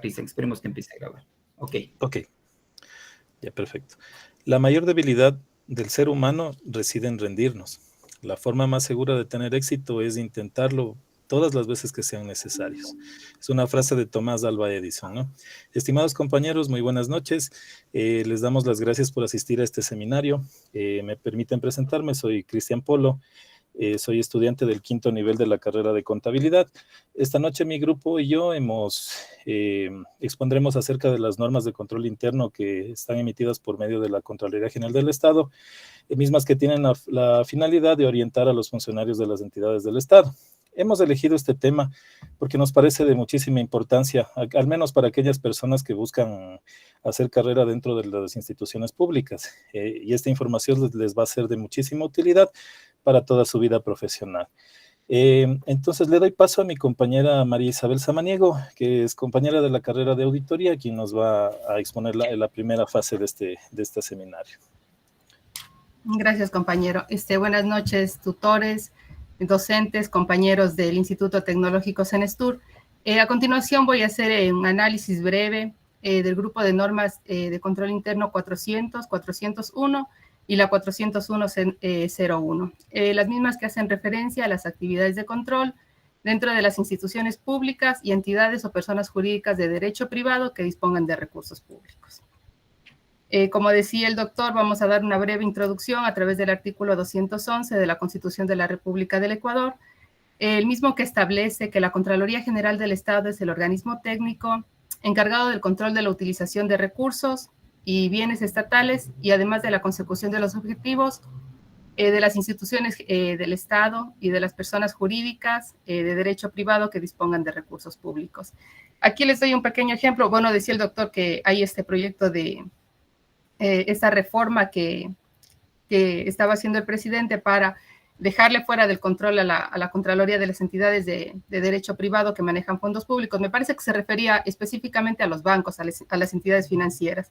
Cristian, esperemos que empiece a grabar. Ok, ya perfecto. La mayor debilidad del ser humano reside en rendirnos. La forma más segura de tener éxito es intentarlo todas las veces que sean necesarios. Es una frase de Tomás Alva Edison, ¿no? Estimados compañeros, muy buenas noches. Les damos las gracias por asistir a este seminario. Me permiten presentarme, soy Cristian Polo. Soy estudiante del 5º nivel de la carrera de contabilidad. Esta noche mi grupo y yo expondremos acerca de las normas de control interno que están emitidas por medio de la Contraloría General del Estado, mismas que tienen la finalidad de orientar a los funcionarios de las entidades del Estado. Hemos elegido este tema porque nos parece de muchísima importancia, al menos para aquellas personas que buscan hacer carrera dentro de las instituciones públicas. Y esta información les va a ser de muchísima utilidad para toda su vida profesional. Entonces le doy paso a mi compañera María Isabel Samaniego, que es compañera de la carrera de auditoría, quien nos va a exponer la primera fase de este seminario. Gracias, compañero. Buenas noches, tutores, docentes, compañeros del Instituto Tecnológico Senestur. A continuación voy a hacer un análisis breve del grupo de normas de control interno 400, 401 y la 401-01. Las mismas que hacen referencia a las actividades de control dentro de las instituciones públicas y entidades o personas jurídicas de derecho privado que dispongan de recursos públicos. Como decía el doctor, vamos a dar una breve introducción a través del artículo 211 de la Constitución de la República del Ecuador, el mismo que establece que la Contraloría General del Estado es el organismo técnico encargado del control de la utilización de recursos y bienes estatales y además de la consecución de los objetivos de las instituciones del Estado y de las personas jurídicas de derecho privado que dispongan de recursos públicos. Aquí les doy un pequeño ejemplo. Bueno, decía el doctor que hay este proyecto de esta reforma que estaba haciendo el presidente para dejarle fuera del control a la Contraloría de las entidades de derecho privado que manejan fondos públicos. Me parece que se refería específicamente a los bancos, a las entidades financieras.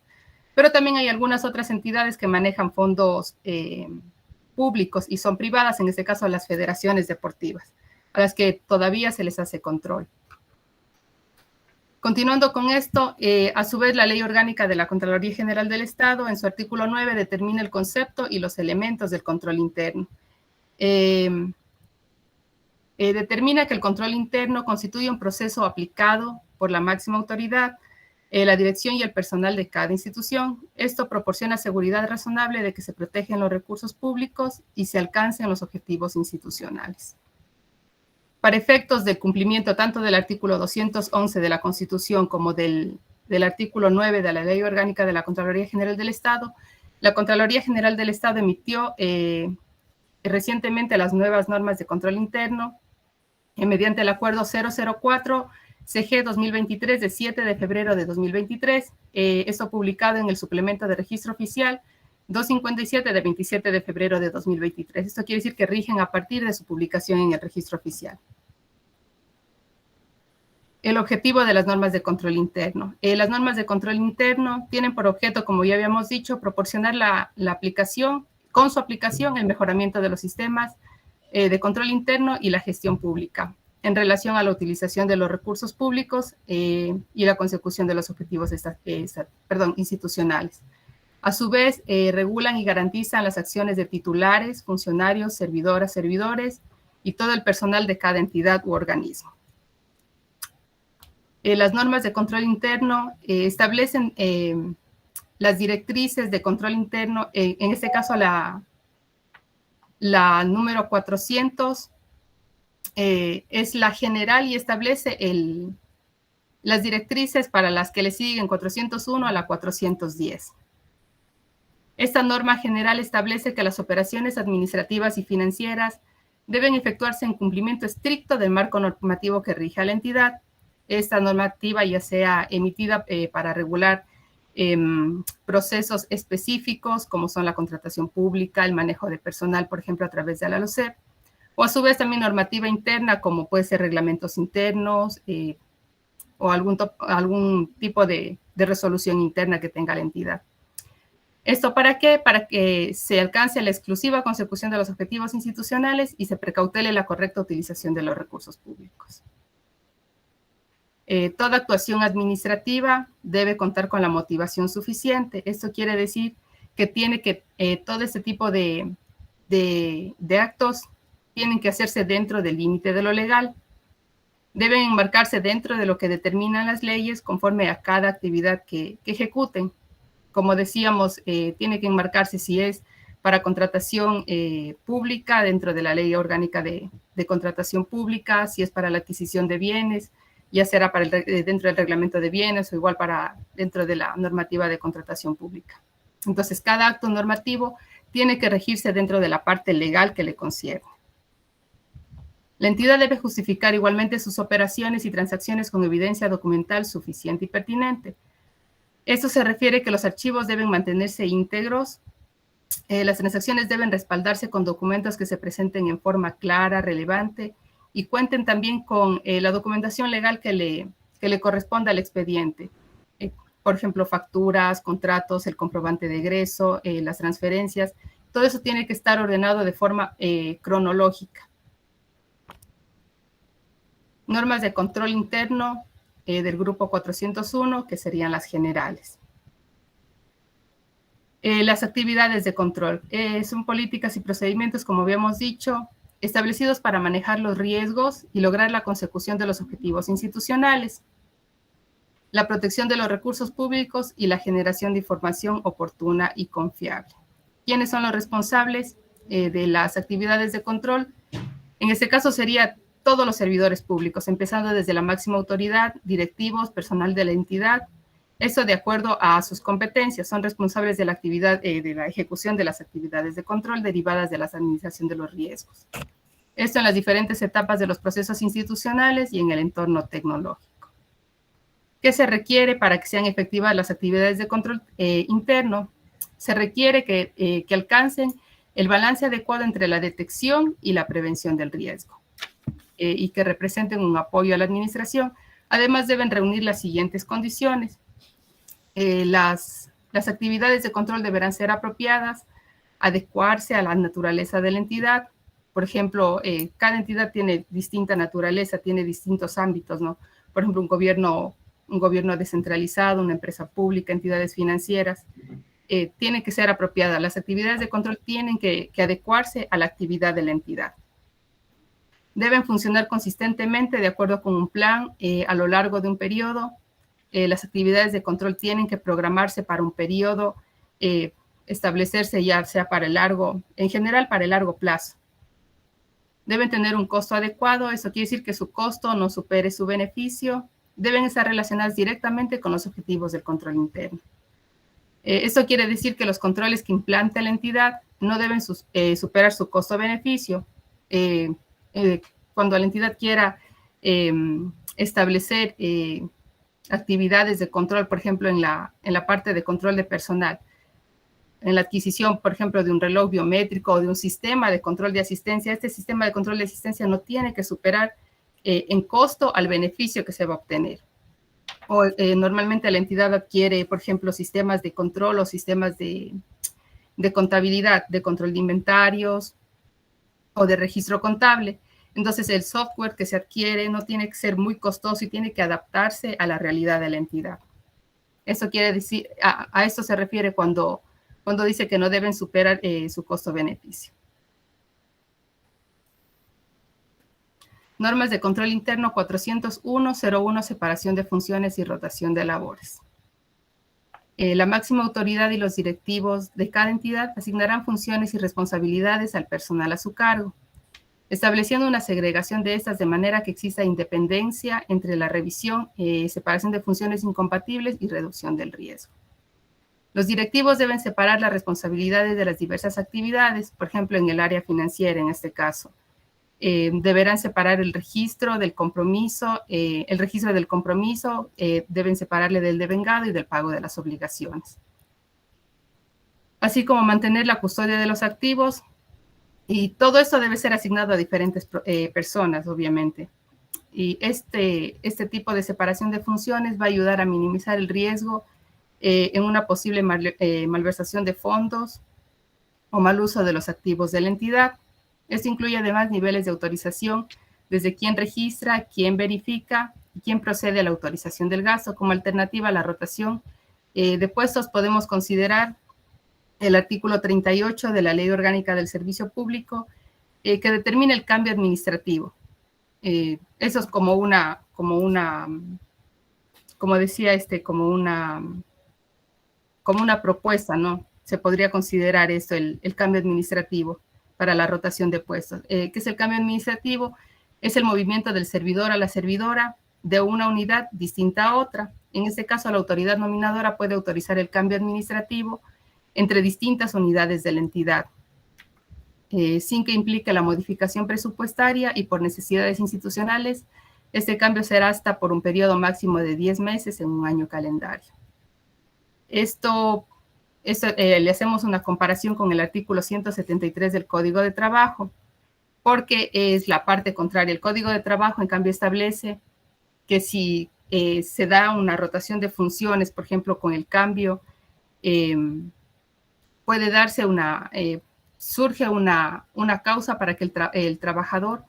Pero también hay algunas otras entidades que manejan fondos públicos y son privadas, en este caso las federaciones deportivas, a las que todavía se les hace control. Continuando con esto, a su vez la Ley Orgánica de la Contraloría General del Estado, en su artículo 9, determina el concepto y los elementos del control interno. Determina que el control interno constituye un proceso aplicado por la máxima autoridad, la dirección y el personal de cada institución. Esto proporciona seguridad razonable de que se protegen los recursos públicos y se alcancen los objetivos institucionales. Para efectos del cumplimiento tanto del artículo 211 de la Constitución como del artículo 9 de la Ley Orgánica de la Contraloría General del Estado, la Contraloría General del Estado emitió recientemente las nuevas normas de control interno mediante el acuerdo 004 CG 2023 de 7 de febrero de 2023, esto publicado en el suplemento de registro oficial 257 de 27 de febrero de 2023. Esto quiere decir que rigen a partir de su publicación en el registro oficial. El objetivo de las normas de control interno. Las normas de control interno tienen por objeto, como ya habíamos dicho, proporcionar la aplicación, con su aplicación, el mejoramiento de los sistemas de control interno y la gestión pública en relación a la utilización de los recursos públicos y la consecución de los objetivos institucionales. A su vez, regulan y garantizan las acciones de titulares, funcionarios, servidoras, servidores y todo el personal de cada entidad u organismo. Las normas de control interno establecen las directrices de control interno, en este caso la número 400, es la general y establece las directrices para las que le siguen 401 a la 410. Esta norma general establece que las operaciones administrativas y financieras deben efectuarse en cumplimiento estricto del marco normativo que rige a la entidad. Esta normativa ya sea emitida para regular procesos específicos como son la contratación pública, el manejo de personal, por ejemplo, a través de la LOCEP, o a su vez también normativa interna como puede ser reglamentos internos o algún tipo de resolución interna que tenga la entidad. ¿Esto para qué? Para que se alcance la exclusiva consecución de los objetivos institucionales y se precautele la correcta utilización de los recursos públicos. Toda actuación administrativa debe contar con la motivación suficiente. Esto quiere decir que tiene que, todo este tipo de actos tienen que hacerse dentro del límite de lo legal. Deben enmarcarse dentro de lo que determinan las leyes conforme a cada actividad que ejecuten. Como decíamos, tiene que enmarcarse si es para contratación pública dentro de la ley orgánica de contratación pública, si es para la adquisición de bienes, ya será para dentro del reglamento de bienes o igual para dentro de la normativa de contratación pública. Entonces, cada acto normativo tiene que regirse dentro de la parte legal que le concierne. La entidad debe justificar igualmente sus operaciones y transacciones con evidencia documental suficiente y pertinente. Esto se refiere a que los archivos deben mantenerse íntegros, las transacciones deben respaldarse con documentos que se presenten en forma clara, relevante, y cuenten también con la documentación legal que le corresponda al expediente. Por ejemplo, facturas, contratos, el comprobante de egreso, las transferencias. Todo eso tiene que estar ordenado de forma cronológica. Normas de control interno del grupo 401, que serían las generales. Las actividades de control son políticas y procedimientos, como habíamos dicho, establecidos para manejar los riesgos y lograr la consecución de los objetivos institucionales, la protección de los recursos públicos y la generación de información oportuna y confiable. ¿Quiénes son los responsables de las actividades de control? En este caso sería todos los servidores públicos, empezando desde la máxima autoridad, directivos, personal de la entidad. Eso de acuerdo a sus competencias, son responsables de la actividad, de la ejecución de las actividades de control derivadas de la administración de los riesgos. Esto en las diferentes etapas de los procesos institucionales y en el entorno tecnológico. ¿Qué se requiere para que sean efectivas las actividades de control interno? Se requiere que alcancen el balance adecuado entre la detección y la prevención del riesgo y que representen un apoyo a la administración. Además, deben reunir las siguientes condiciones. Las actividades de control deberán ser apropiadas, adecuarse a la naturaleza de la entidad. Por ejemplo, cada entidad tiene distinta naturaleza, tiene distintos ámbitos, ¿no? Por ejemplo, un gobierno descentralizado, una empresa pública, entidades financieras, tienen que ser apropiadas. Las actividades de control tienen que adecuarse a la actividad de la entidad. Deben funcionar consistentemente de acuerdo con un plan a lo largo de un periodo. Las actividades de control tienen que programarse para un periodo, establecerse ya sea para el largo, en general para el largo plazo. Deben tener un costo adecuado, eso quiere decir que su costo no supere su beneficio. Deben estar relacionadas directamente con los objetivos del control interno. Esto quiere decir que los controles que implante la entidad no deben superar su costo-beneficio. Cuando la entidad quiera establecer actividades de control, por ejemplo, en la parte de control de personal, en la adquisición, por ejemplo, de un reloj biométrico o de un sistema de control de asistencia, este sistema de control de asistencia no tiene que superar en costo al beneficio que se va a obtener. O normalmente la entidad adquiere, por ejemplo, sistemas de control o sistemas de contabilidad, de control de inventarios o de registro contable. Entonces, el software que se adquiere no tiene que ser muy costoso y tiene que adaptarse a la realidad de la entidad. Eso quiere decir, a esto se refiere cuando dice que no deben superar su costo-beneficio. Normas de control interno 401.01, separación de funciones y rotación de labores. La máxima autoridad y los directivos de cada entidad asignarán funciones y responsabilidades al personal a su cargo, estableciendo una segregación de estas de manera que exista independencia entre la revisión, separación de funciones incompatibles y reducción del riesgo. Los directivos deben separar las responsabilidades de las diversas actividades, por ejemplo, en el área financiera, en este caso. Deberán separar el registro del compromiso, deben separarle del devengado y del pago de las obligaciones. Así como mantener la custodia de los activos, y todo esto debe ser asignado a diferentes personas, obviamente. Y este tipo de separación de funciones va a ayudar a minimizar el riesgo en una posible malversación de fondos o mal uso de los activos de la entidad. Esto incluye además niveles de autorización desde quién registra, quién verifica quién procede a la autorización del gasto. Como alternativa a la rotación de puestos podemos considerar el artículo 38 de la Ley Orgánica del Servicio Público, que determina el cambio administrativo. Eso es como decía como una propuesta, ¿no? Se podría considerar esto, el cambio administrativo para la rotación de puestos. ¿Qué es el cambio administrativo? Es el movimiento del servidor a la servidora de una unidad distinta a otra. En este caso, la autoridad nominadora puede autorizar el cambio administrativo entre distintas unidades de la entidad, sin que implique la modificación presupuestaria y por necesidades institucionales. Este cambio será hasta por un periodo máximo de 10 meses en un año calendario. Le hacemos una comparación con el artículo 173 del Código de Trabajo, porque es la parte contraria. El Código de Trabajo, en cambio, establece que si se da una rotación de funciones, por ejemplo, con el cambio, puede darse surge una causa para que el trabajador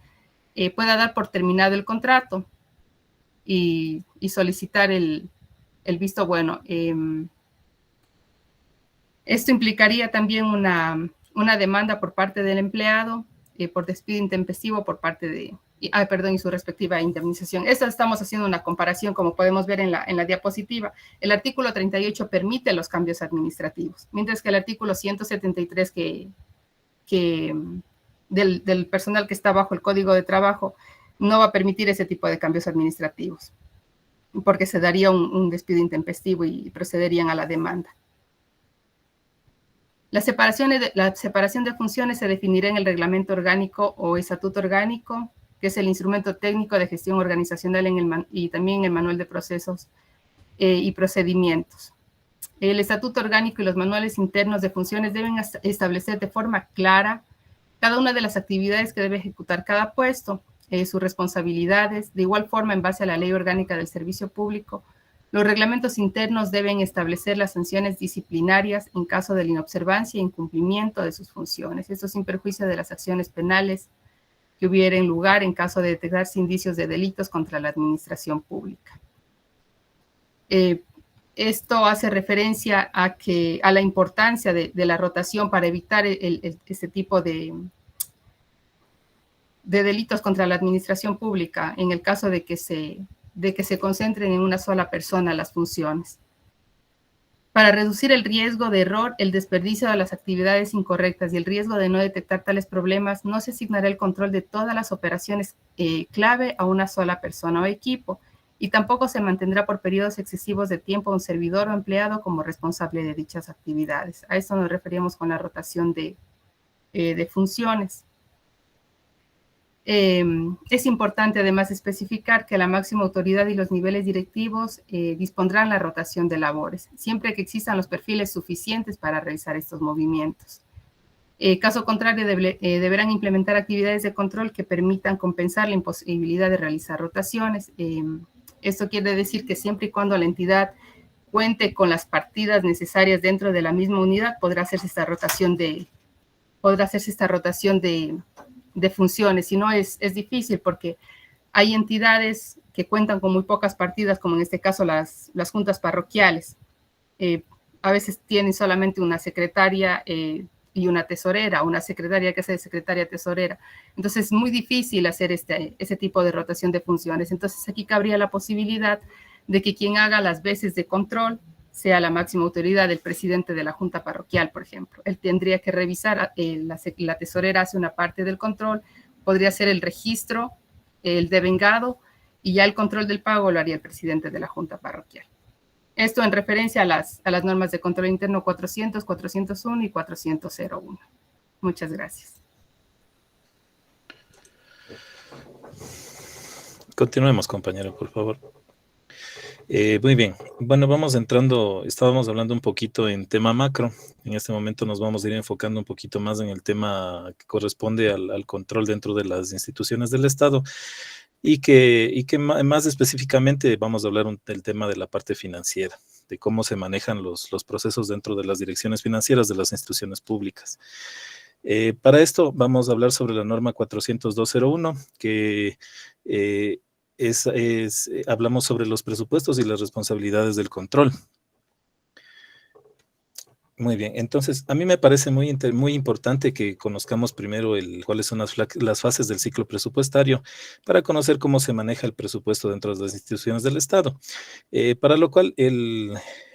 pueda dar por terminado el contrato y solicitar el visto bueno. Esto implicaría también una demanda por parte del empleado por despido intempestivo por parte de, y su respectiva indemnización. Esto estamos haciendo una comparación, como podemos ver en la diapositiva. El artículo 38 permite los cambios administrativos, mientras que el artículo 173 del personal que está bajo el Código de Trabajo no va a permitir ese tipo de cambios administrativos, porque se daría un despido intempestivo y procederían a la demanda. La separación de funciones se definirá en el reglamento orgánico o estatuto orgánico, que es el instrumento técnico de gestión organizacional y también en el manual de procesos y procedimientos. El estatuto orgánico y los manuales internos de funciones deben establecer de forma clara cada una de las actividades que debe ejecutar cada puesto, sus responsabilidades. De igual forma, en base a la Ley Orgánica del Servicio Público, los reglamentos internos deben establecer las sanciones disciplinarias en caso de la inobservancia e incumplimiento de sus funciones. Esto sin perjuicio de las acciones penales que hubieran lugar en caso de detectarse indicios de delitos contra la administración pública. Esto hace referencia a la importancia de la rotación para evitar este tipo de delitos contra la administración pública en el caso de que se concentren en una sola persona las funciones. Para reducir el riesgo de error, el desperdicio de las actividades incorrectas y el riesgo de no detectar tales problemas, no se asignará el control de todas las operaciones clave a una sola persona o equipo, y tampoco se mantendrá por periodos excesivos de tiempo a un servidor o empleado como responsable de dichas actividades. A esto nos referimos con la rotación de funciones. Es importante además especificar que la máxima autoridad y los niveles directivos dispondrán la rotación de labores, siempre que existan los perfiles suficientes para realizar estos movimientos. Caso contrario, deberán implementar actividades de control que permitan compensar la imposibilidad de realizar rotaciones. Esto quiere decir que siempre y cuando la entidad cuente con las partidas necesarias dentro de la misma unidad, podrá hacerse esta rotación de funciones. Si no, es difícil porque hay entidades que cuentan con muy pocas partidas, como en este caso las juntas parroquiales. A veces tienen solamente una secretaria y una tesorera, una secretaria que sea secretaria tesorera. Entonces es muy difícil hacer ese tipo de rotación de funciones. Entonces aquí cabría la posibilidad de que quien haga las veces de control sea la máxima autoridad, el presidente de la junta parroquial, por ejemplo. Él tendría que revisar, la tesorera hace una parte del control, podría ser el registro, el devengado, y ya el control del pago lo haría el presidente de la junta parroquial. Esto en referencia a las normas de control interno 400, 401 y 401. Muchas gracias. Continuemos, compañero, por favor. Muy bien. Bueno, estábamos hablando un poquito en tema macro. En este momento nos vamos a ir enfocando un poquito más en el tema que corresponde al control dentro de las instituciones del Estado y que más específicamente vamos a hablar del tema de la parte financiera, de cómo se manejan los procesos dentro de las direcciones financieras de las instituciones públicas. Para esto vamos a hablar sobre la norma 40201, que hablamos sobre los presupuestos y las responsabilidades del control. Muy bien, entonces a mí me parece muy importante que conozcamos primero cuáles son las fases del ciclo presupuestario para conocer cómo se maneja el presupuesto dentro de las instituciones del Estado. Para lo cual,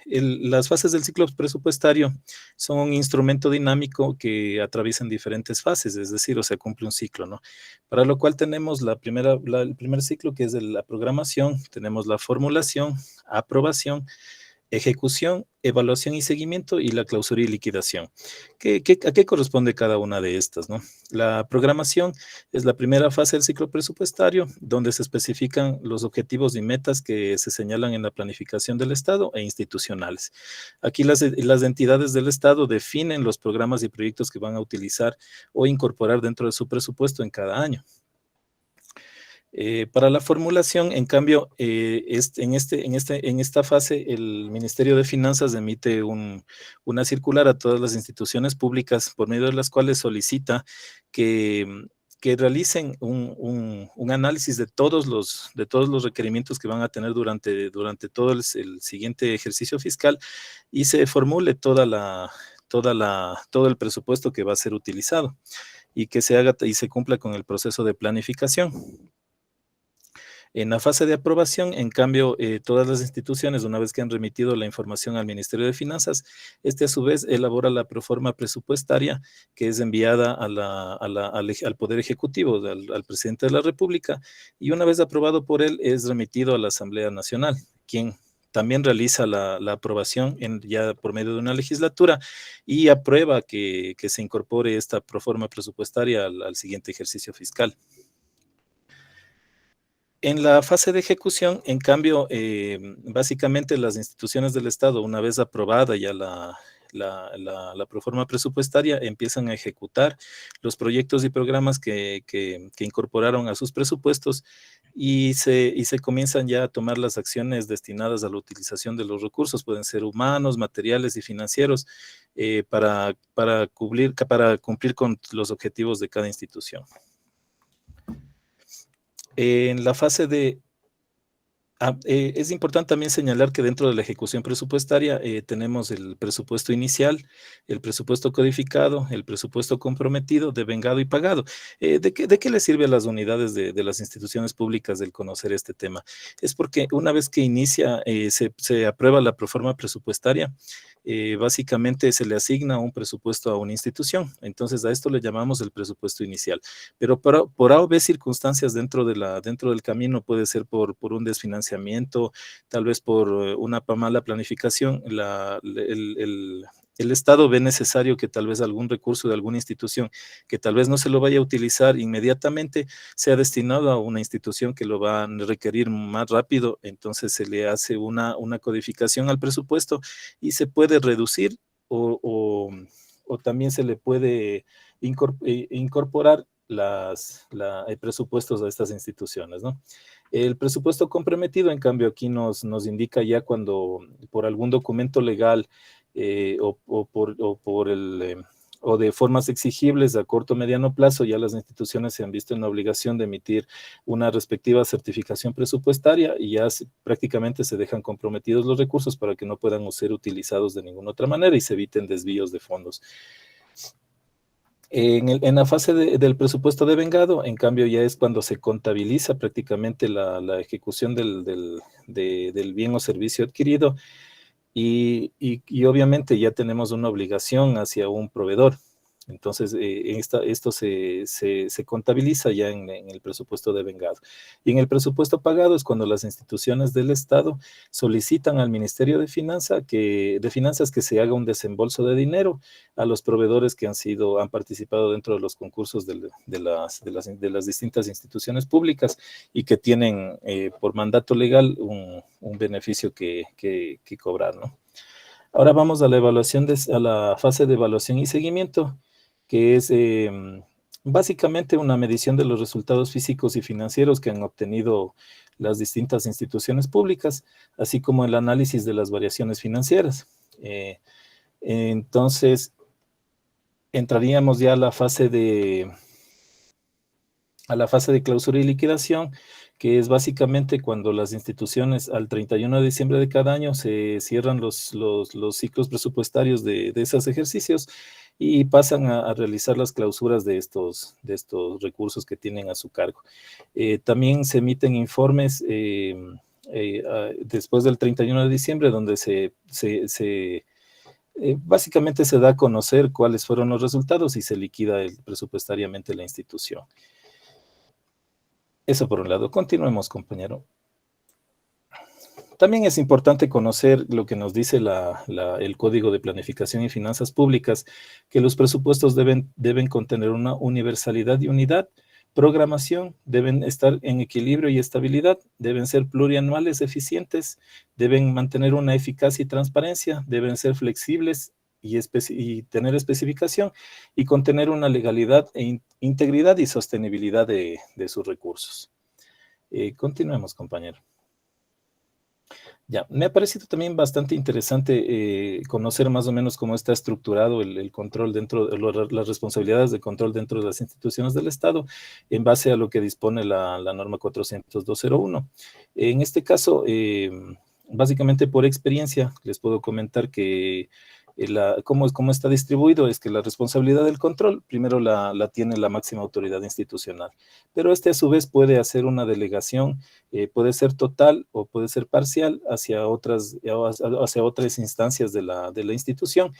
las fases del ciclo presupuestario son un instrumento dinámico que atraviesan diferentes fases, es decir, o sea, cumple un ciclo, ¿no? Para lo cual tenemos el primer ciclo, que es de la programación, tenemos la formulación, aprobación, ejecución, evaluación y seguimiento, y la clausura y liquidación. ¿A qué corresponde cada una de estas, no? La programación es la primera fase del ciclo presupuestario, donde se especifican los objetivos y metas que se señalan en la planificación del Estado e institucionales. Aquí las entidades del Estado definen los programas y proyectos que van a utilizar o incorporar dentro de su presupuesto en cada año. Para la formulación, en cambio, en esta fase, el Ministerio de Finanzas emite una circular a todas las instituciones públicas, por medio de las cuales solicita que realicen un análisis de todos los requerimientos que van a tener durante todo el siguiente ejercicio fiscal, y se formule todo el presupuesto que va a ser utilizado, y que se haga y se cumpla con el proceso de planificación. En la fase de aprobación, en cambio, todas las instituciones, una vez que han remitido la información al Ministerio de Finanzas, a su vez elabora la proforma presupuestaria, que es enviada al Poder Ejecutivo, al Presidente de la República, y una vez aprobado por él, es remitido a la Asamblea Nacional, quien también realiza la aprobación ya por medio de una legislatura, y aprueba que se incorpore esta proforma presupuestaria al siguiente ejercicio fiscal. En la fase de ejecución, en cambio, básicamente las instituciones del Estado, una vez aprobada ya la proforma presupuestaria, empiezan a ejecutar los proyectos y programas que incorporaron a sus presupuestos, y se comienzan ya a tomar las acciones destinadas a la utilización de los recursos, pueden ser humanos, materiales y financieros, para cumplir con los objetivos de cada institución. En la fase de... es importante también señalar que dentro de la ejecución presupuestaria tenemos el presupuesto inicial, el presupuesto codificado, el presupuesto comprometido, devengado y pagado. ¿De qué les sirve a las unidades de las instituciones públicas el conocer este tema? Es porque una vez que inicia, se aprueba la proforma presupuestaria, básicamente se le asigna un presupuesto a una institución. Entonces a esto le llamamos el presupuesto inicial. Pero por A o B circunstancias dentro del camino, puede ser por un desfinanciamiento, tal vez por una mala planificación, el Estado ve necesario que tal vez algún recurso de alguna institución que tal vez no se lo vaya a utilizar inmediatamente sea destinado a una institución que lo va a requerir más rápido. Entonces se le hace una codificación al presupuesto, y se puede reducir o también se le puede incorporar presupuestos a estas instituciones, ¿no? El presupuesto comprometido, en cambio, aquí nos indica ya cuando por algún documento legal o de formas exigibles a corto o mediano plazo, ya las instituciones se han visto en la obligación de emitir una respectiva certificación presupuestaria, y ya prácticamente se dejan comprometidos los recursos para que no puedan ser utilizados de ninguna otra manera y se eviten desvíos de fondos. En la fase del presupuesto devengado, en cambio, ya es cuando se contabiliza prácticamente la ejecución del bien o servicio adquirido, y obviamente ya tenemos una obligación hacia un proveedor. Entonces, esto se contabiliza ya en el presupuesto devengado. Y en el presupuesto pagado es cuando las instituciones del Estado solicitan al Ministerio de Finanzas que se haga un desembolso de dinero a los proveedores que han participado dentro de los concursos de las distintas instituciones públicas, y que tienen por mandato legal un beneficio que cobrar, ¿no? Ahora vamos a la fase de evaluación y seguimiento, que es básicamente una medición de los resultados físicos y financieros que han obtenido las distintas instituciones públicas, así como el análisis de las variaciones financieras. Entonces, entraríamos ya a la fase de clausura y liquidación, que es básicamente cuando las instituciones al 31 de diciembre de cada año se cierran los ciclos presupuestarios de esos ejercicios y pasan a realizar las clausuras de estos recursos que tienen a su cargo. También se emiten informes después del 31 de diciembre, donde básicamente se da a conocer cuáles fueron los resultados y se liquida presupuestariamente la institución. Eso por un lado. Continuemos, compañero. También es importante conocer lo que nos dice el Código de Planificación y Finanzas Públicas, que los presupuestos deben contener una universalidad y unidad, programación, deben estar en equilibrio y estabilidad, deben ser plurianuales eficientes, deben mantener una eficacia y transparencia, deben ser flexibles y tener especificación y contener una legalidad, integridad y sostenibilidad de sus recursos. Continuemos, compañero. Ya, me ha parecido también bastante interesante conocer más o menos cómo está estructurado el control dentro de las responsabilidades de control dentro de las instituciones del Estado en base a lo que dispone la norma 40201. En este caso, básicamente por experiencia, les puedo comentar que cómo está distribuido es que la responsabilidad del control primero la tiene la máxima autoridad institucional, pero a su vez puede hacer una delegación, puede ser total o puede ser parcial hacia otras instancias de la institución,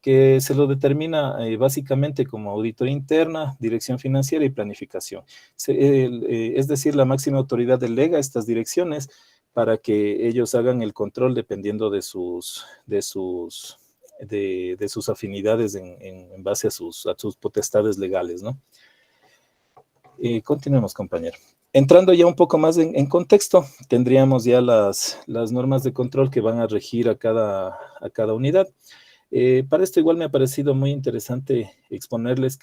que se lo determina básicamente como auditoría interna, dirección financiera y planificación. Es decir, la máxima autoridad delega estas direcciones para que ellos hagan el control dependiendo de sus afinidades en base a sus potestades legales, ¿no? Continuemos, compañero. Entrando ya un poco más en contexto, tendríamos ya las normas de control que van a regir a cada unidad. Para esto igual me ha parecido muy interesante exponerles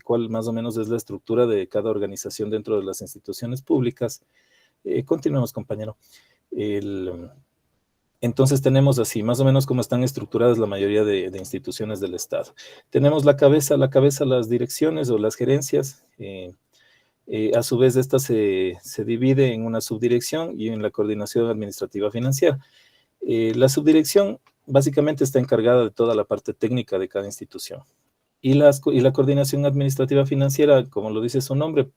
cuál más o menos es la estructura de cada organización dentro de las instituciones públicas. Continuemos, compañero. Entonces tenemos así, más o menos cómo están estructuradas la mayoría de instituciones del Estado. Tenemos la cabeza las direcciones o las gerencias. A su vez, esta se divide en una subdirección y en la coordinación administrativa financiera. La subdirección básicamente está encargada de toda la parte técnica de cada institución. Y la coordinación administrativa financiera, como lo dice su nombre,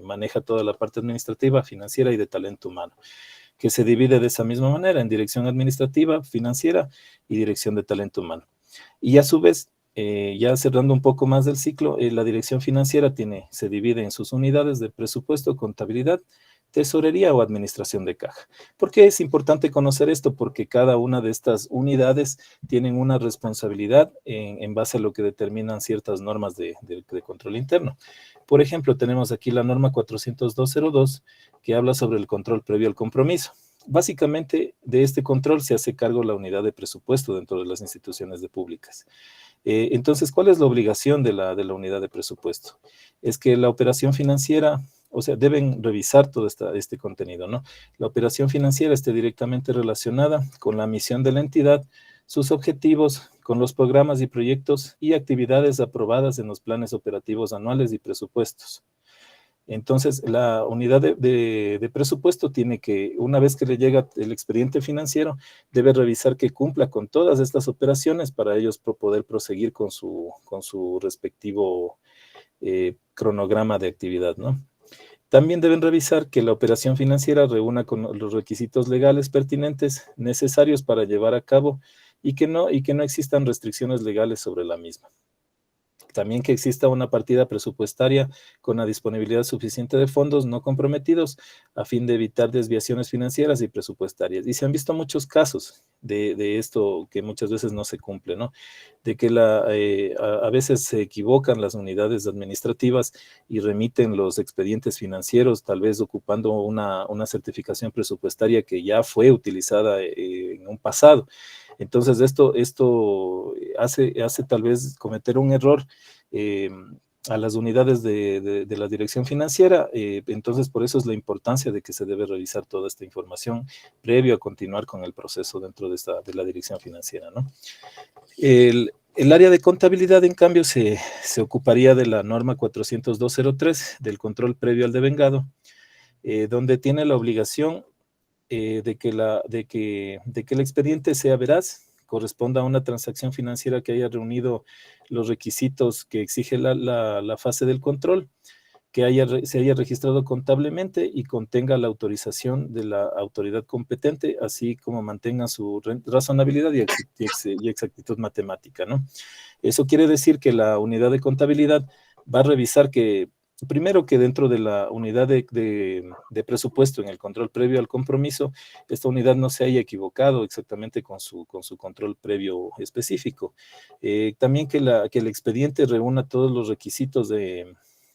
maneja toda la parte administrativa, financiera y de talento humano, que se divide de esa misma manera en dirección administrativa, financiera y dirección de talento humano. Y a su vez, ya cerrando un poco más del ciclo, la dirección financiera se divide en sus unidades de presupuesto, contabilidad, tesorería o administración de caja. ¿Por qué es importante conocer esto? Porque cada una de estas unidades tienen una responsabilidad en base a lo que determinan ciertas normas de control interno. Por ejemplo, tenemos aquí la norma 40202 que habla sobre el control previo al compromiso. Básicamente, de este control se hace cargo la unidad de presupuesto dentro de las instituciones públicas. Entonces, ¿cuál es la obligación de la unidad de presupuesto? Es que la operación financiera, o sea, deben revisar todo este contenido, ¿no? La operación financiera esté directamente relacionada con la misión de la entidad, sus objetivos, con los programas y proyectos y actividades aprobadas en los planes operativos anuales y presupuestos. Entonces, la unidad de presupuesto tiene que, una vez que le llega el expediente financiero, debe revisar que cumpla con todas estas operaciones para ellos poder proseguir con su respectivo cronograma de actividad, ¿no? También deben revisar que la operación financiera reúna con los requisitos legales pertinentes necesarios para llevar a cabo y que no existan restricciones legales sobre la misma. También que exista una partida presupuestaria con la disponibilidad suficiente de fondos no comprometidos a fin de evitar desviaciones financieras y presupuestarias. Y se han visto muchos casos de esto que muchas veces no se cumple, ¿no? De que a veces se equivocan las unidades administrativas y remiten los expedientes financieros, tal vez ocupando una certificación presupuestaria que ya fue utilizada en un pasado. Entonces, esto hace tal vez cometer un error a las unidades de la dirección financiera. Entonces, por eso es la importancia de que se debe revisar toda esta información previo a continuar con el proceso dentro de la dirección financiera, ¿no? El área de contabilidad, en cambio, se ocuparía de la norma 40203, del control previo al devengado. donde tiene la obligación de que el expediente sea veraz, corresponda a una transacción financiera que haya reunido los requisitos que exige la fase del control, que se haya registrado contablemente y contenga la autorización de la autoridad competente, así como mantenga su razonabilidad y exactitud matemática, ¿no? Eso quiere decir que la unidad de contabilidad va a revisar que, primero, que dentro de la unidad de presupuesto en el control previo al compromiso, esta unidad no se haya equivocado exactamente con su control previo específico. También que el expediente reúna todos los requisitos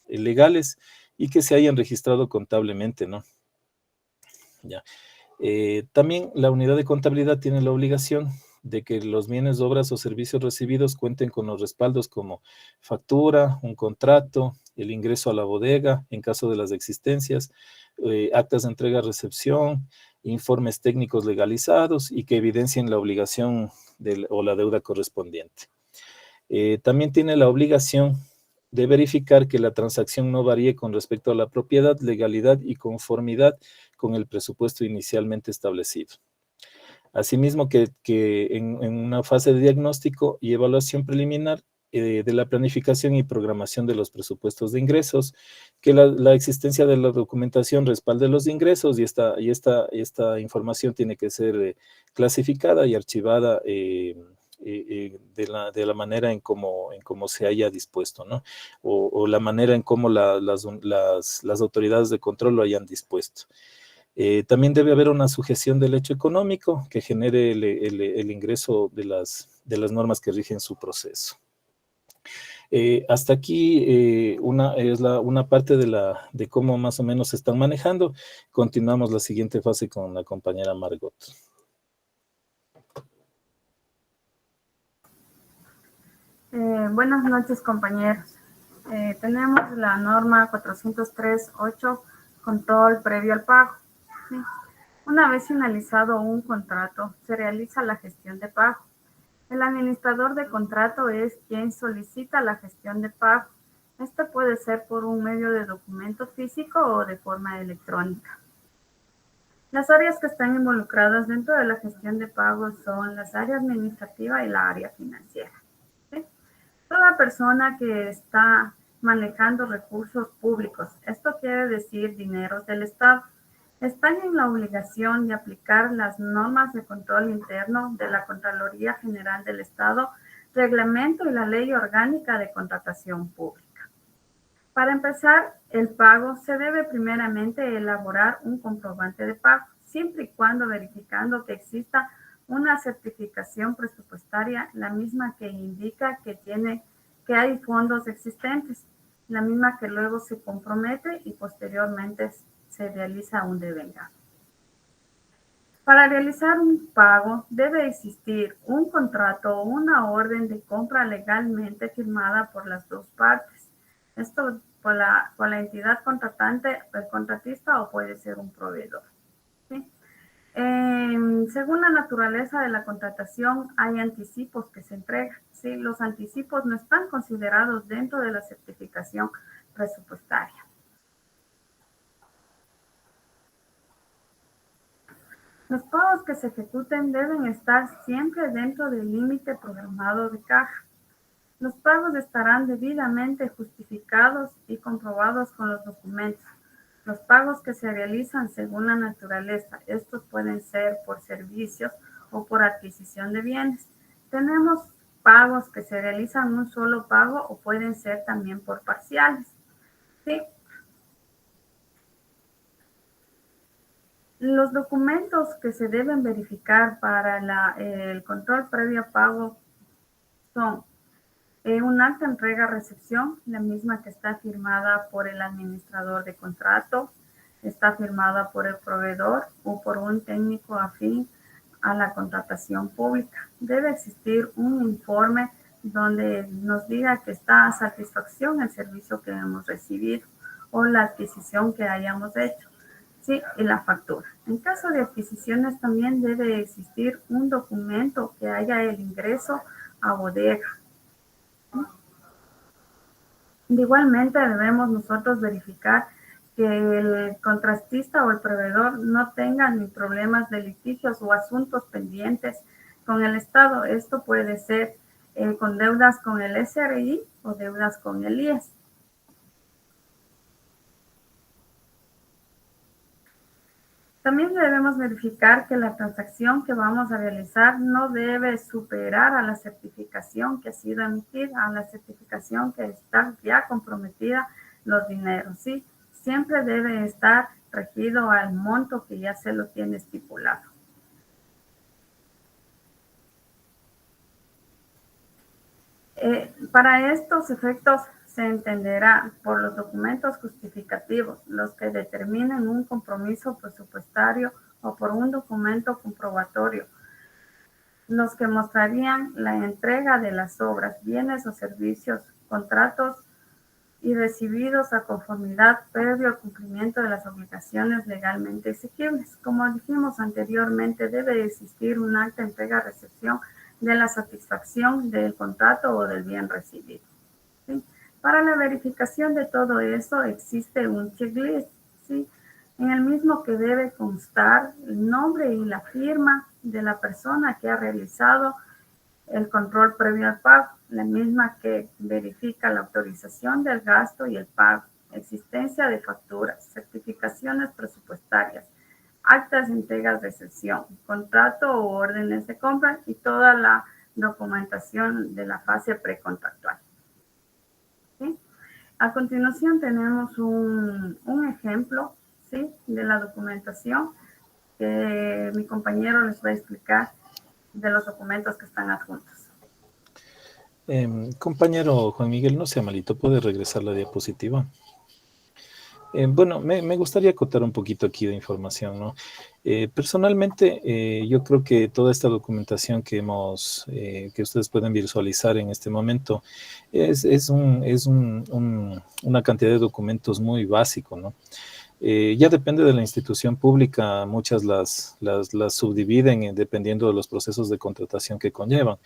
legales y que se hayan registrado contablemente, ¿no? Ya. También la unidad de contabilidad tiene la obligación de que los bienes, obras o servicios recibidos cuenten con los respaldos como factura, un contrato, el ingreso a la bodega en caso de las existencias, actas de entrega-recepción, informes técnicos legalizados y que evidencien la obligación o la deuda correspondiente. También tiene la obligación de verificar que la transacción no varíe con respecto a la propiedad, legalidad y conformidad con el presupuesto inicialmente establecido. Asimismo, que en una fase de diagnóstico y evaluación preliminar de la planificación y programación de los presupuestos de ingresos, que la existencia de la documentación respalde los ingresos y esta información tiene que ser clasificada y archivada de la manera en cómo se haya dispuesto, ¿no? O la manera en cómo las autoridades de control lo hayan dispuesto. También debe haber una sujeción del hecho económico que genere el ingreso de las normas que rigen su proceso. Hasta aquí una parte de cómo más o menos se están manejando. Continuamos la siguiente fase con la compañera Margot. Buenas noches, compañeros. Tenemos la norma 403.8, control previo al pago. ¿Sí? Una vez finalizado un contrato, se realiza la gestión de pago. El administrador de contrato es quien solicita la gestión de pago. Esto puede ser por un medio de documento físico o de forma electrónica. Las áreas que están involucradas dentro de la gestión de pagos son las áreas administrativa y la área financiera. ¿Sí? Toda persona que está manejando recursos públicos, esto quiere decir dineros del Estado, están en la obligación de aplicar las normas de control interno de la Contraloría General del Estado, reglamento y la Ley Orgánica de Contratación Pública. Para empezar el pago, se debe primeramente elaborar un comprobante de pago, siempre y cuando verificando que exista una certificación presupuestaria, la misma que indica que hay fondos existentes, la misma que luego se compromete y posteriormente se realiza un devengaje. Para realizar un pago debe existir un contrato o una orden de compra legalmente firmada por las dos partes. Esto por la entidad contratante, el contratista o puede ser un proveedor. ¿Sí? Según la naturaleza de la contratación, hay anticipos que se entregan. ¿Sí? Los anticipos no están considerados dentro de la certificación presupuestaria. Los pagos que se ejecuten deben estar siempre dentro del límite programado de caja. Los pagos estarán debidamente justificados y comprobados con los documentos. Los pagos que se realizan según la naturaleza, estos pueden ser por servicios o por adquisición de bienes. Tenemos pagos que se realizan un solo pago o pueden ser también por parciales. ¿Sí? Los documentos que se deben verificar para el control previo a pago son un acta de entrega-recepción, la misma que está firmada por el administrador de contrato, está firmada por el proveedor o por un técnico afín a la contratación pública. Debe existir un informe donde nos diga que está a satisfacción el servicio que hemos recibido o la adquisición que hayamos hecho. Sí, y la factura. En caso de adquisiciones también debe existir un documento que haya el ingreso a bodega. Igualmente debemos nosotros verificar que el contratista o el proveedor no tenga ni problemas de litigios o asuntos pendientes con el Estado. Esto puede ser con deudas con el SRI o deudas con el IES. También debemos verificar que la transacción que vamos a realizar no debe superar a la certificación que ha sido emitida, a la certificación que está ya comprometida los dineros, ¿sí? Siempre debe estar regido al monto que ya se lo tiene estipulado. Para estos efectos se entenderá por los documentos justificativos, los que determinen un compromiso presupuestario o por un documento comprobatorio, los que mostrarían la entrega de las obras, bienes o servicios, contratos y recibidos a conformidad previo al cumplimiento de las obligaciones legalmente exigibles. Como dijimos anteriormente, debe existir un acta de entrega-recepción de la satisfacción del contrato o del bien recibido, ¿sí? Para la verificación de todo eso existe un checklist, ¿sí? En el mismo que debe constar el nombre y la firma de la persona que ha realizado el control previo al pago, la misma que verifica la autorización del gasto y el pago, existencia de facturas, certificaciones presupuestarias, actas de entrega-recepción, contrato o órdenes de compra y toda la documentación de la fase precontractual. ¿Sí? A continuación tenemos un ejemplo, ¿sí?, de la documentación que mi compañero les va a explicar de los documentos que están adjuntos. Compañero Juan Miguel, no sea malito, ¿puede regresar la diapositiva? Bueno, me gustaría acotar un poquito aquí de información, ¿no? Personalmente, yo creo que toda esta documentación que que ustedes pueden visualizar en este momento es una cantidad de documentos muy básico, ¿no? Ya depende de la institución pública, muchas las subdividen dependiendo de los procesos de contratación que conllevan.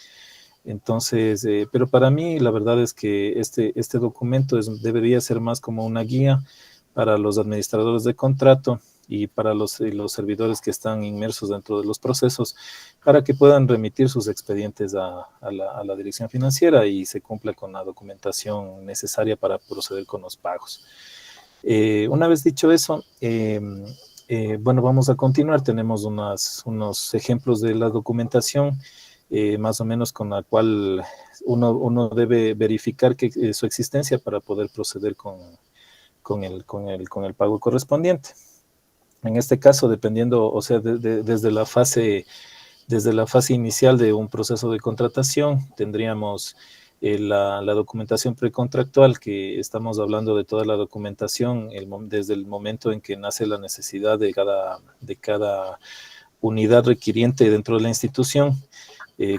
Entonces, pero para mí la verdad es que este documento debería ser más como una guía para los administradores de contrato y para los servidores que están inmersos dentro de los procesos, para que puedan remitir sus expedientes a la dirección financiera y se cumpla con la documentación necesaria para proceder con los pagos. Una vez dicho eso, bueno, vamos a continuar. Tenemos unos ejemplos de la documentación, más o menos con la cual uno debe verificar su existencia para poder proceder con el pago correspondiente. En este caso, dependiendo, o sea, desde la fase inicial de un proceso de contratación, tendríamos la documentación precontractual, que estamos hablando de toda la documentación desde el momento en que nace la necesidad de cada unidad requiriente dentro de la institución,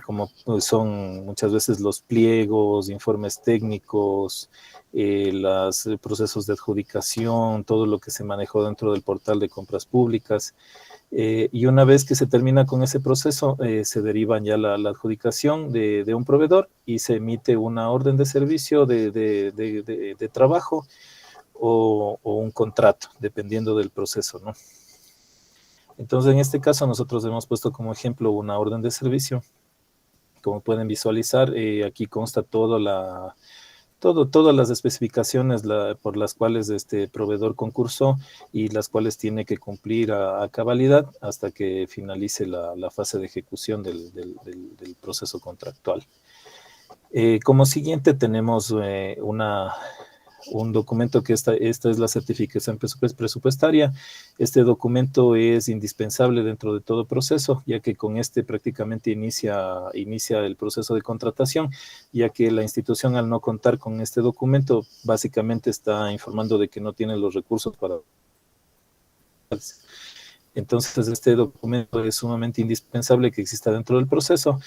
como son muchas veces los pliegos, informes técnicos, los procesos de adjudicación, todo lo que se manejó dentro del portal de compras públicas. Y una vez que se termina con ese proceso, se derivan ya la adjudicación de un proveedor y se emite una orden de servicio de trabajo o un contrato, dependiendo del proceso, ¿no? Entonces, en este caso, nosotros hemos puesto como ejemplo una orden de servicio. Como pueden visualizar, aquí consta todas las especificaciones por las cuales este proveedor concursó y las cuales tiene que cumplir a cabalidad hasta que finalice la fase de ejecución del proceso contractual. Como siguiente tenemos un documento que esta es la certificación presupuestaria. Este documento es indispensable dentro de todo proceso, ya que con este prácticamente inicia el proceso de contratación, ya que la institución, al no contar con este documento, básicamente está informando de que no tiene los recursos para... Entonces, este documento es sumamente indispensable que exista dentro del proceso.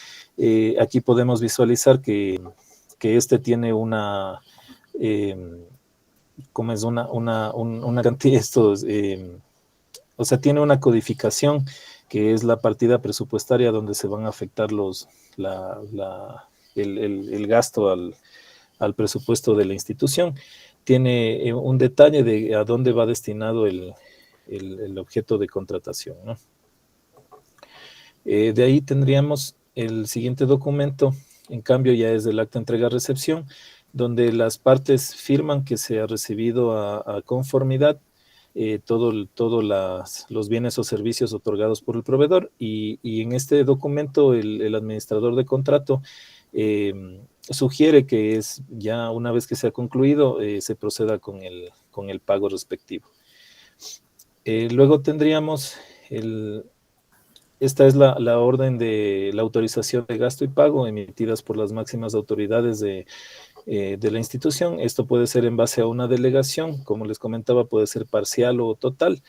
Aquí podemos visualizar que este tiene una cantidad, o sea, tiene una codificación que es la partida presupuestaria donde se van a afectar el gasto al presupuesto de la institución. Tiene un detalle de a dónde va destinado el objeto de contratación, ¿no? De ahí tendríamos el siguiente documento, en cambio ya es del acta entrega-recepción, donde las partes firman que se ha recibido a conformidad todos los bienes o servicios otorgados por el proveedor, y en este documento el administrador de contrato sugiere que es ya una vez que se ha concluido, se proceda con el pago respectivo. Luego tendríamos esta es la orden de la autorización de gasto y pago emitidas por las máximas autoridades de la institución. Esto puede ser en base a una delegación, como les comentaba, puede ser parcial o total.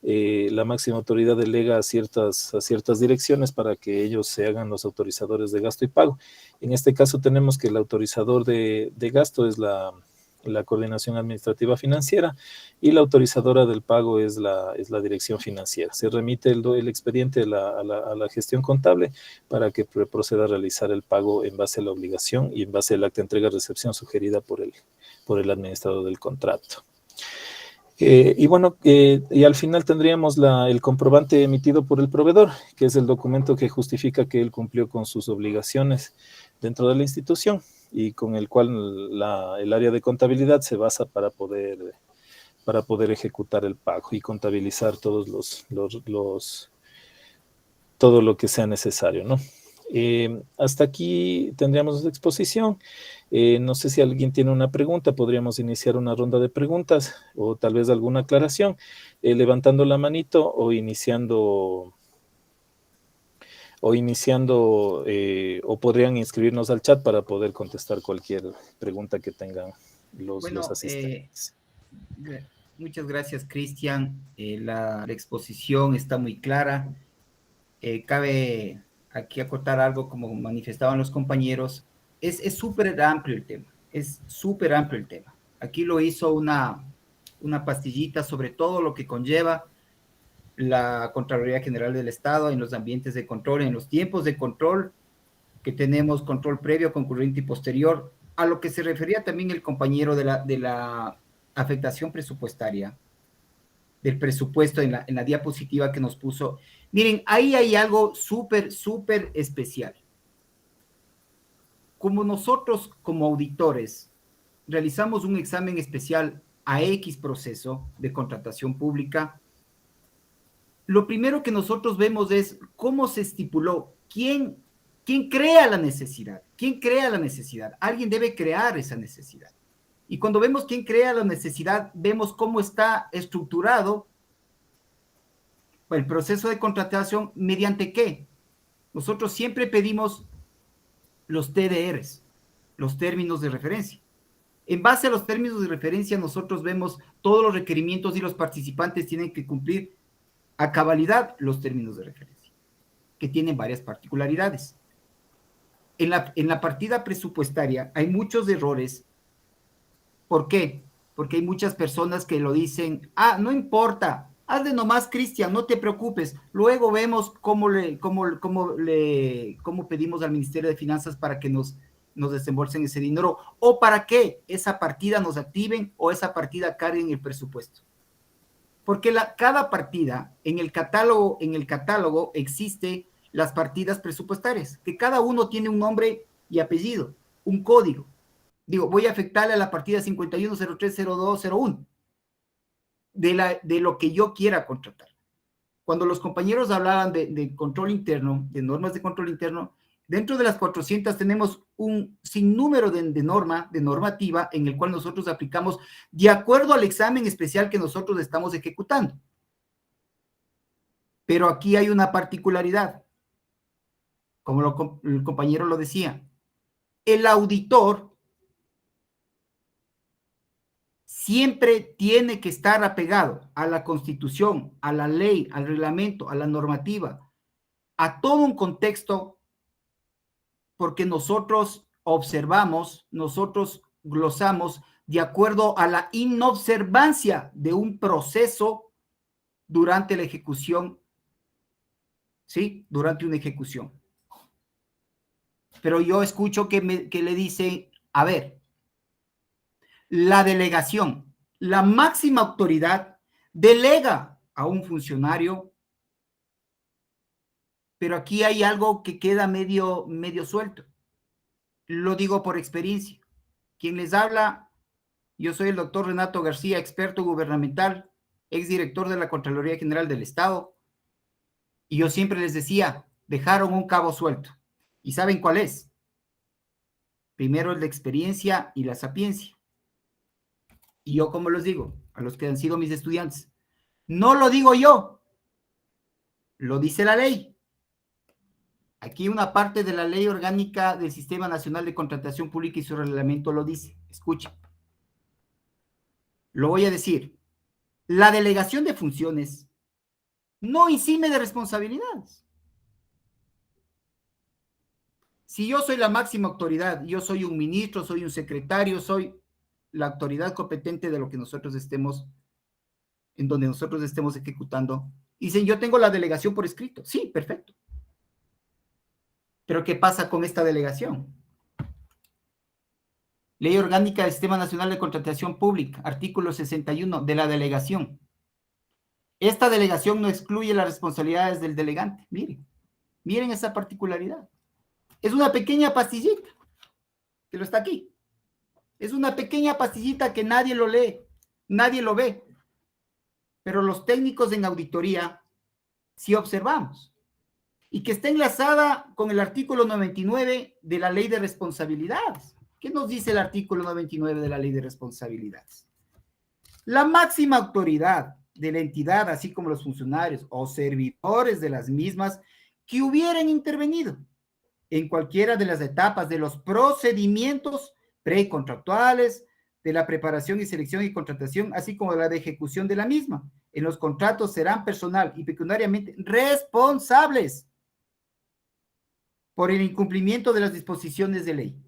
La máxima autoridad delega a ciertas direcciones para que ellos se hagan los autorizadores de gasto y pago. En este caso tenemos que el autorizador de gasto es la Coordinación Administrativa Financiera, y la autorizadora del pago es la Dirección Financiera. Se remite el expediente a la gestión contable para que proceda a realizar el pago en base a la obligación y en base al acta de entrega-recepción sugerida por el administrador del contrato. Y bueno, y al final tendríamos el comprobante emitido por el proveedor, que es el documento que justifica que él cumplió con sus obligaciones dentro de la institución, y con el cual el área de contabilidad se basa para poder ejecutar el pago y contabilizar todo lo que sea necesario, ¿no? Hasta aquí tendríamos la exposición. No sé si alguien tiene una pregunta, podríamos iniciar una ronda de preguntas o tal vez alguna aclaración, levantando la manito o iniciando, o podrían inscribirnos al chat para poder contestar cualquier pregunta que tengan los asistentes. Muchas gracias, Cristian. La exposición está muy clara. Cabe aquí acotar algo, como manifestaban los compañeros. Es súper amplio el tema. Es súper amplio el tema. Aquí lo hizo una pastillita sobre todo lo que conlleva la Contraloría General del Estado en los ambientes de control, en los tiempos de control que tenemos, control previo, concurrente y posterior, a lo que se refería también el compañero de la afectación presupuestaria, del presupuesto en la diapositiva que nos puso. Miren, ahí hay algo súper, súper especial. Como nosotros, como auditores, realizamos un examen especial a X proceso de contratación pública, lo primero que nosotros vemos es cómo se estipuló, quién crea la necesidad, quién crea la necesidad. Alguien debe crear esa necesidad. Y cuando vemos quién crea la necesidad, vemos cómo está estructurado el proceso de contratación, mediante qué. Nosotros siempre pedimos los TDRs, los términos de referencia. En base a los términos de referencia, nosotros vemos todos los requerimientos y los participantes tienen que cumplir a cabalidad los términos de referencia, que tienen varias particularidades. En la partida presupuestaria hay muchos errores. ¿Por qué? Porque hay muchas personas que lo dicen, no importa, hazle nomás, Cristian, no te preocupes, luego vemos cómo pedimos al Ministerio de Finanzas para que nos desembolsen ese dinero, o para que esa partida nos activen o esa partida cargue en el presupuesto. Porque cada partida en el catálogo existe las partidas presupuestarias, que cada uno tiene un nombre y apellido, un código. Digo, voy a afectarle a la partida 51030201 de lo que yo quiera contratar. Cuando los compañeros hablaban de control interno, de normas de control interno, dentro de las 400 tenemos un sinnúmero de normativa en el cual nosotros aplicamos de acuerdo al examen especial que nosotros estamos ejecutando. Pero aquí hay una particularidad, como el compañero lo decía. El auditor siempre tiene que estar apegado a la Constitución, a la ley, al reglamento, a la normativa, a todo un contexto, porque nosotros observamos, nosotros glosamos de acuerdo a la inobservancia de un proceso durante la ejecución, ¿sí? Durante una ejecución. Pero yo escucho que le dicen, a ver, La delegación, la máxima autoridad, delega a un funcionario, pero aquí hay algo que queda medio suelto. Lo digo por experiencia. Quien les habla, yo soy el doctor Renato García, experto gubernamental, exdirector de la Contraloría General del Estado, y yo siempre les decía, dejaron un cabo suelto. ¿Y saben cuál es? Primero el de experiencia y la sapiencia. Y yo, como les digo, a los que han sido mis estudiantes, no lo digo yo, lo dice la ley. Aquí una parte de la Ley Orgánica del Sistema Nacional de Contratación Pública y su reglamento lo dice. Escuchen. Lo voy a decir. La delegación de funciones no incime de responsabilidades. Si yo soy la máxima autoridad, yo soy un ministro, soy un secretario, soy la autoridad competente de lo que nosotros estemos, en donde nosotros estemos ejecutando, dicen, yo tengo la delegación por escrito. Sí, perfecto. Pero ¿qué pasa con esta delegación? Ley Orgánica del Sistema Nacional de Contratación Pública, artículo 61 de la delegación. Esta delegación no excluye las responsabilidades del delegante. Miren esa particularidad. Es una pequeña pastillita, que lo está aquí. Es una pequeña pastillita que nadie lo lee, nadie lo ve. Pero los técnicos en auditoría sí observamos. Y que está enlazada con el artículo 99 de la Ley de Responsabilidades. ¿Qué nos dice el artículo 99 de la Ley de Responsabilidades? La máxima autoridad de la entidad, así como los funcionarios o servidores de las mismas que hubieran intervenido en cualquiera de las etapas de los procedimientos precontractuales, de la preparación y selección y contratación, así como de la de ejecución de la misma. En los contratos serán personal y pecuniariamente responsables por el incumplimiento de las disposiciones de ley,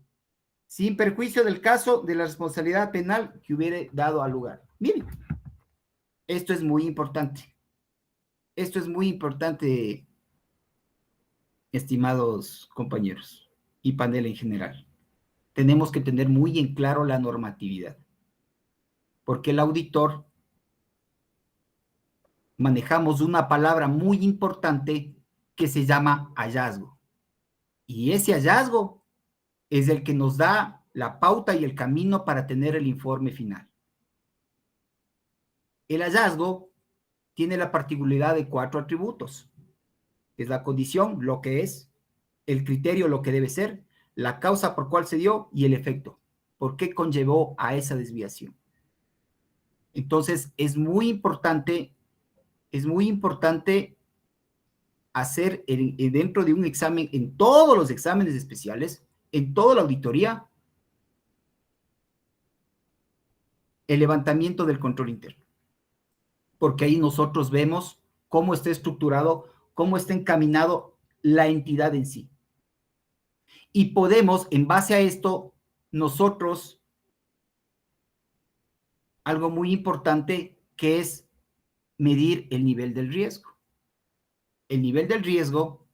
sin perjuicio del caso de la responsabilidad penal que hubiere dado al lugar. Miren, esto es muy importante. Esto es muy importante, estimados compañeros y panel en general. Tenemos que tener muy en claro la normatividad, porque el auditor manejamos una palabra muy importante que se llama hallazgo. Y ese hallazgo es el que nos da la pauta y el camino para tener el informe final. El hallazgo tiene la particularidad de 4 atributos. Es la condición, lo que es, el criterio, lo que debe ser, la causa por cual se dio y el efecto, por qué conllevó a esa desviación. Entonces, es muy importante hacer dentro de un examen, en todos los exámenes especiales, en toda la auditoría, el levantamiento del control interno. Porque ahí nosotros vemos cómo está estructurado, cómo está encaminado la entidad en sí. Y podemos, en base a esto, nosotros, algo muy importante que es medir el nivel del riesgo. El nivel del riesgo,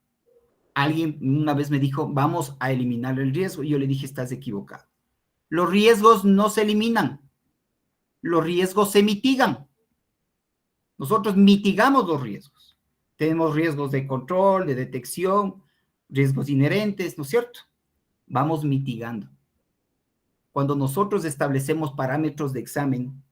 alguien una vez me dijo, vamos a eliminar el riesgo. Y yo le dije, estás equivocado. Los riesgos no se eliminan. Los riesgos se mitigan. Nosotros mitigamos los riesgos. Tenemos riesgos de control, de detección, riesgos inherentes, ¿no es cierto? Vamos mitigando. Cuando nosotros establecemos parámetros de examen,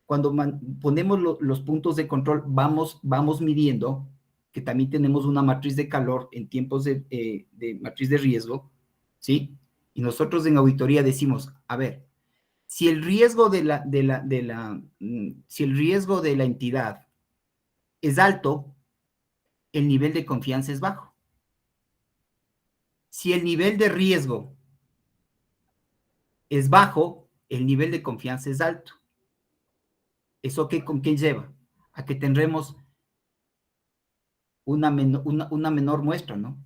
cuando ponemos los puntos de control, vamos midiendo, que también tenemos una matriz de calor en tiempos de matriz de riesgo, ¿sí? Y nosotros en auditoría decimos, a ver, si el riesgo de la entidad es alto, el nivel de confianza es bajo. Si el nivel de riesgo es bajo, el nivel de confianza es alto. ¿Eso con qué lleva? A que tendremos una menor muestra, ¿no?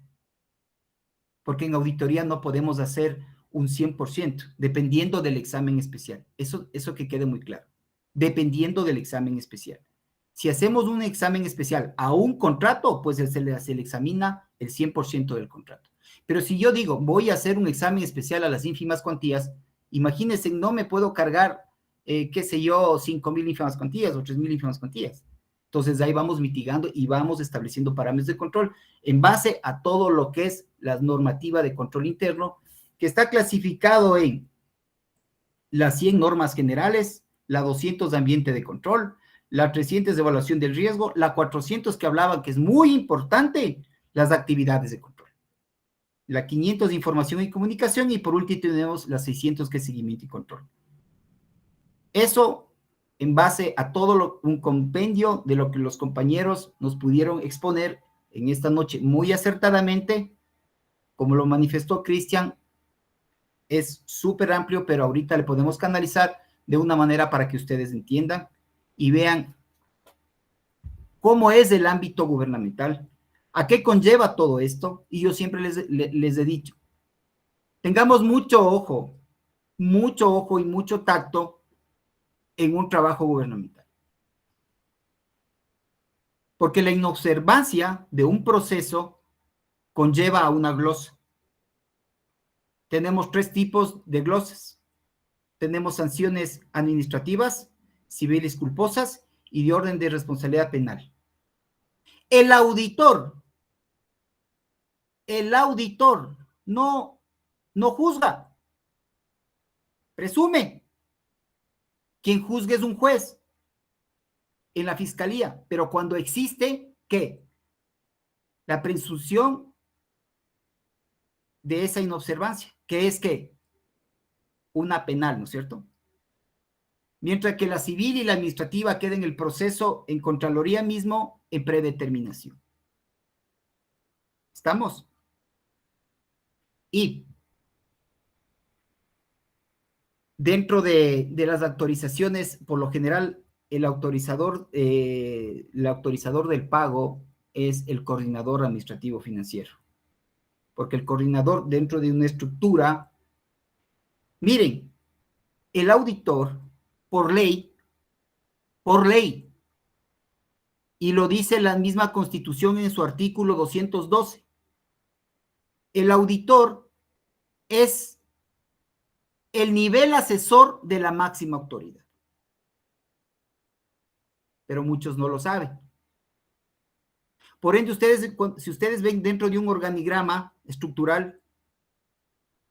Porque en auditoría no podemos hacer un 100%, dependiendo del examen especial. Eso que quede muy claro. Dependiendo del examen especial. Si hacemos un examen especial a un contrato, pues se le examina el 100% del contrato. Pero si yo digo, voy a hacer un examen especial a las ínfimas cuantías, imagínense, no me puedo cargar qué sé yo, 5.000 ínfimas cuantías o 3.000 ínfimas cuantías. Entonces ahí vamos mitigando y vamos estableciendo parámetros de control en base a todo lo que es la normativa de control interno, que está clasificado en las 100 normas generales, la 200 de ambiente de control, la 300 de evaluación del riesgo, la 400 que hablaba que es muy importante, las actividades de control, la 500 de información y comunicación y por último tenemos las 600 que es seguimiento y control. Eso en base a todo un compendio de lo que los compañeros nos pudieron exponer en esta noche muy acertadamente, como lo manifestó Cristian, es súper amplio, pero ahorita le podemos canalizar de una manera para que ustedes entiendan y vean cómo es el ámbito gubernamental, a qué conlleva todo esto, y yo siempre les he dicho, tengamos mucho ojo y mucho tacto en un trabajo gubernamental. Porque la inobservancia de un proceso conlleva a una glosa. Tenemos 3 tipos de glosas. Tenemos sanciones administrativas, civiles culposas y de orden de responsabilidad penal. El auditor no juzga, presume. Quien juzga es un juez en la fiscalía, pero cuando existe, ¿qué? La presunción de esa inobservancia, que es ¿qué? Una penal, ¿no es cierto? Mientras que la civil y la administrativa queda en el proceso en Contraloría mismo en predeterminación. ¿Estamos? Y dentro de las autorizaciones, por lo general, el autorizador del pago es el coordinador administrativo financiero. Porque el coordinador dentro de una estructura, miren, el auditor, por ley, y lo dice la misma Constitución en su artículo 212, el auditor es el nivel asesor de la máxima autoridad. Pero muchos no lo saben. Por ende, si ustedes ven dentro de un organigrama estructural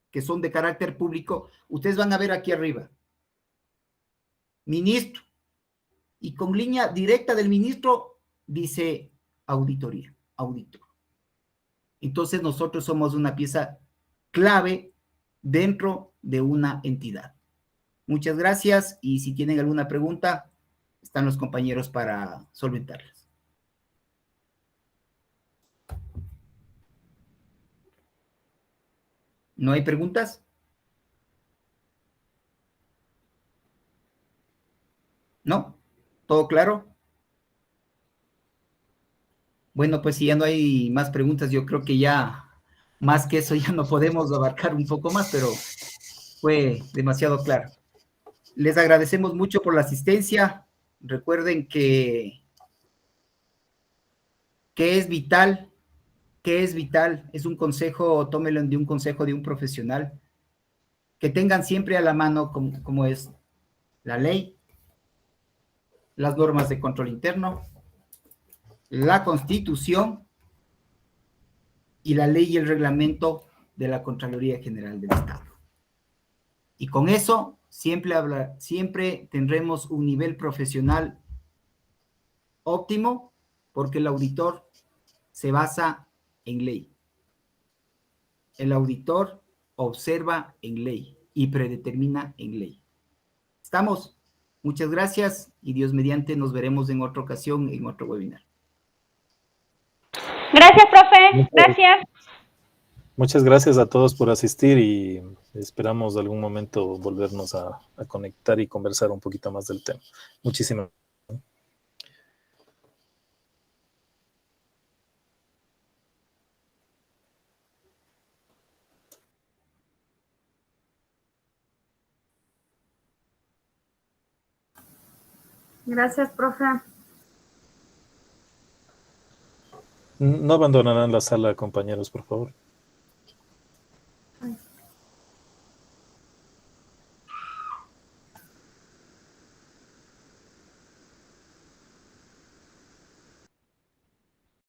que son de carácter público, ustedes van a ver aquí arriba, ministro, y con línea directa del ministro dice auditoría, auditor. Entonces nosotros somos una pieza clave dentro de una entidad. Muchas gracias y si tienen alguna pregunta, están los compañeros para solventarlas. ¿No hay preguntas? ¿No? ¿Todo claro? Bueno, pues si ya no hay más preguntas, yo creo que ya, más que eso, ya no podemos abarcar un poco más, pero fue demasiado claro. Les agradecemos mucho por la asistencia. Recuerden que es vital, es un consejo, tómelo de un consejo de un profesional, que tengan siempre a la mano como es la ley, las normas de control interno, la Constitución y la ley y el reglamento de la Contraloría General del Estado. Y con eso siempre tendremos un nivel profesional óptimo, porque el auditor se basa en ley. El auditor observa en ley y predetermina en ley. ¿Estamos? Muchas gracias y Dios mediante nos veremos en otra ocasión en otro webinar. Gracias, profe. Gracias. Muchas gracias a todos por asistir y esperamos de algún momento volvernos a conectar y conversar un poquito más del tema. Muchísimas gracias. Gracias, profe. No abandonarán la sala, compañeros, por favor.